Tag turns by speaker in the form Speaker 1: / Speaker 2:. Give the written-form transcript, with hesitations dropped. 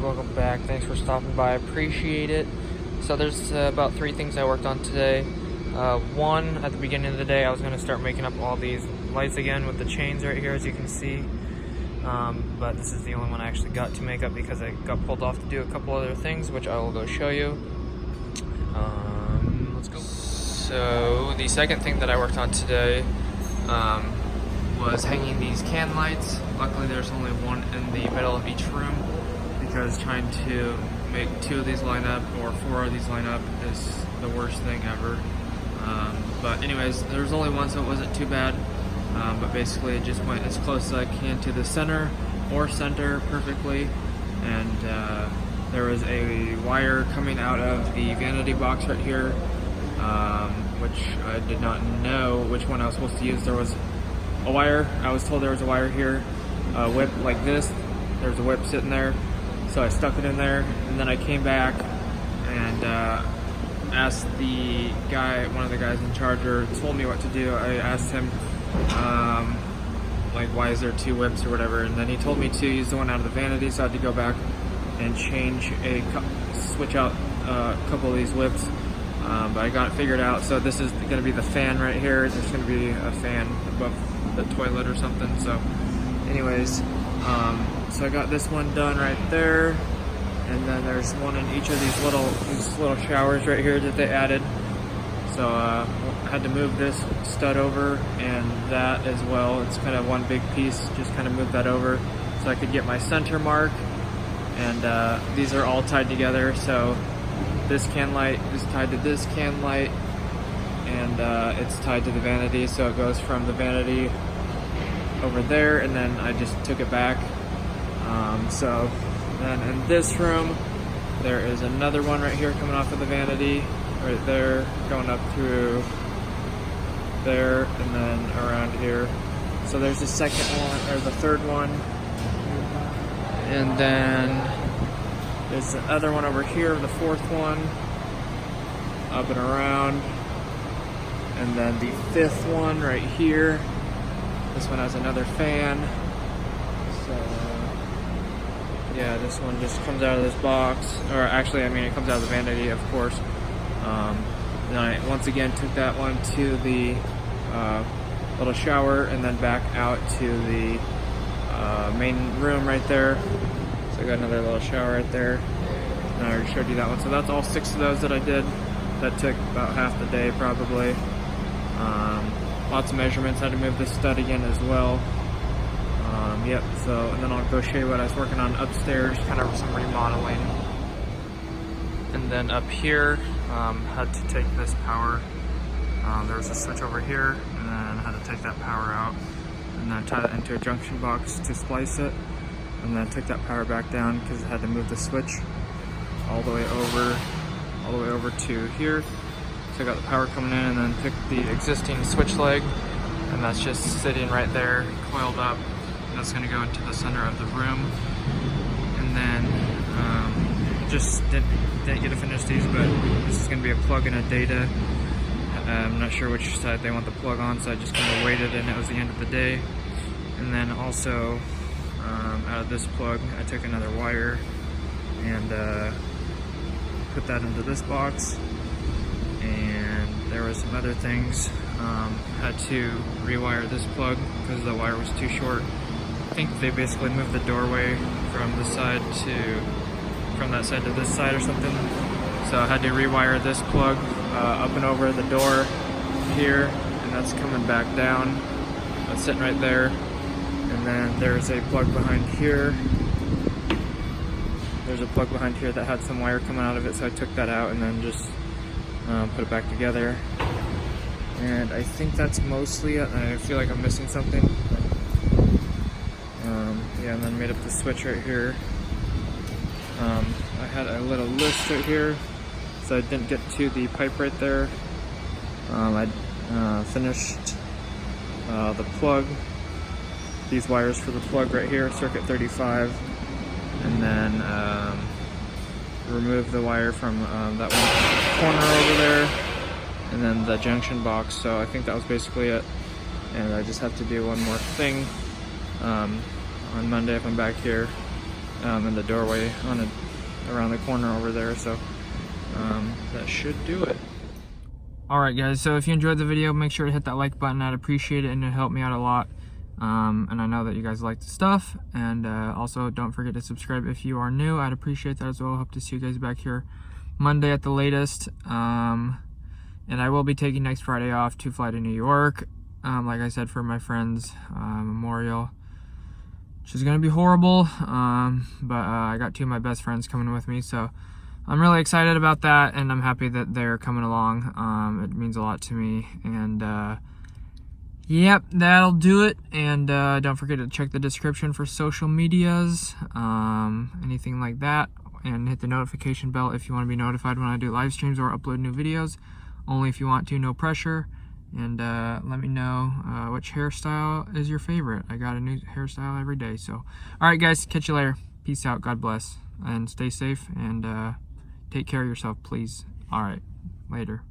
Speaker 1: welcome back. Thanks for stopping by. I appreciate it. So there's about 3 things I worked on today. One, at the beginning of the day, I was going to start making up all these lights again with the chains right here, as you can see. But this is the only one I actually got to make up because I got pulled off to do a couple other things, which I will go show you. Let's go. So the second thing that I worked on today was hanging these can lights. Luckily there's only one in the middle of each room, because trying to make 2 of these line up or 4 of these line up is the worst thing ever. But anyways, there's only one, so it wasn't too bad. But basically it just went as close as I can to the center perfectly. And there was a wire coming out of the vanity box right here, which I did not know which one I was supposed to use. There was a wire, I was told there was a wire here, a whip like this. There's a whip sitting there, so I stuck it in there, and then I came back and asked the guy, one of the guys in charge, or told me what to do. I asked him, like, why is there 2 whips or whatever, and then he told me to use the one out of the vanity, so I had to go back and switch out a couple of these whips. But I got it figured out. So this is going to be the fan right here. There's going to be a fan above the toilet or something. So anyways, so I got this one done right there, and then there's one in each of these little showers right here that they added. So I had to move this stud over and that as well. It's kind of one big piece, just kind of move that over so I could get my center mark. And these are all tied together, so this can light is tied to this can light, and it's tied to the vanity, so it goes from the vanity over there, and then I just took it back. So then in this room there is another one right here coming off of the vanity right there, going up through there and then around here. So there's the second one, or the third one, and then there's the other one over here, the 4th one, up and around, and then the 5th one right here. This one has another fan. So yeah, this one just comes out of this box, or actually, I mean, it comes out of the vanity, of course. Then I once again took that one to the little shower, and then back out to the main room right there. So I got another little shower right there, and I already showed you that one. So that's all 6 of those that I did. That took about half the day probably. Lots of measurements. I had to move this stud again as well. Yep, so, and then I'll go show you what I was working on upstairs, kind of some remodeling. And then up here, had to take this power. There was a switch over here, and then I had to take that power out, and then tie it into a junction box to splice it. And then took that power back down because I had to move the switch all the way over to here. So I got the power coming in, and then took the existing switch leg, and that's just sitting right there, coiled up. That's going to go into the center of the room. And then just didn't get to finish these, but this is going to be a plug and a data. I'm not sure which side they want the plug on, so I just kind of waited, and it was the end of the day. And then also, out of this plug, I took another wire and put that into this box. And there were some other things. Had to rewire this plug because the wire was too short. I think they basically moved the doorway from that side to this side or something. So I had to rewire this plug up and over the door here, and that's coming back down. That's sitting right there. And then there's a plug behind here. There's a plug behind here that had some wire coming out of it, so I took that out and then just put it back together. And I think that's mostly it. I feel like I'm missing something. Yeah, and then made up the switch right here. I had a little list right here, so I didn't get to the pipe right there. I finished the plug, these wires for the plug right here, circuit 35, and then remove the wire from that one corner over there, and then the junction box. So I think that was basically it, and I just have to do one more thing on Monday if I'm back here. in the doorway around the corner over there. So that should do it. Alright guys, so if you enjoyed the video, make sure to hit that like button. I'd appreciate it, and it helped me out a lot. And I know that you guys like the stuff. And also don't forget to subscribe if you are new. I'd appreciate that as well. Hope to see you guys back here Monday at the latest. And I will be taking next Friday off to fly to New York, like I said, for my friend's memorial, which is going to be horrible. But I got 2 of my best friends coming with me, so I'm really excited about that, and I'm happy that they're coming along. It means a lot to me. And yep, that'll do it. And don't forget to check the description for social medias, anything like that, and hit the notification bell if you want to be notified when I do live streams or upload new videos. Only if you want to, no pressure. And let me know which hairstyle is your favorite. I got a new hairstyle every day. So alright guys, catch you later. Peace out, God bless, and stay safe, and take care of yourself, please. Alright, later.